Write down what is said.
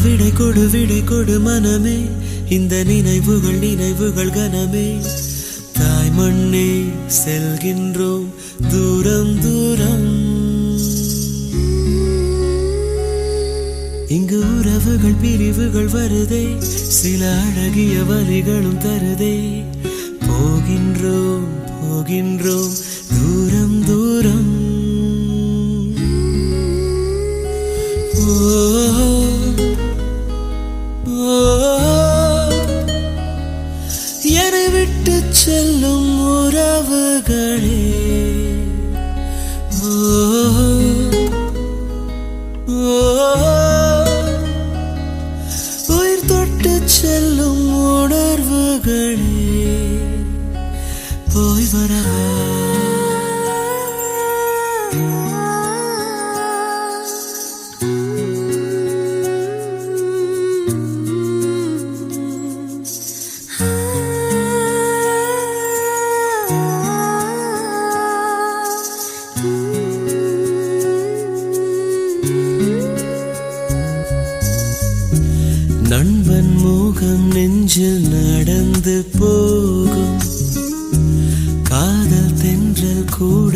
விடை கொடு மனமே, இந்த நினைவுகள் கனமே. தாய் மண்ணே செல்கின்றோம் தூரம் தூரம். இங்கு உறவுகள் பிரிவுகள் வருதே, சில அழகிய வரிகளும் தருதே. போகின்றோம் தூரம் தூரம். என்னை விட்டு செல்லும் உறவுகளே, உயிர் தொட்டு செல்லும் உணர்வுகளே, போய் வரவா. நண்பன் முகம் நெஞ்சில் நடந்து போகும், காதல் தென்றல் கூட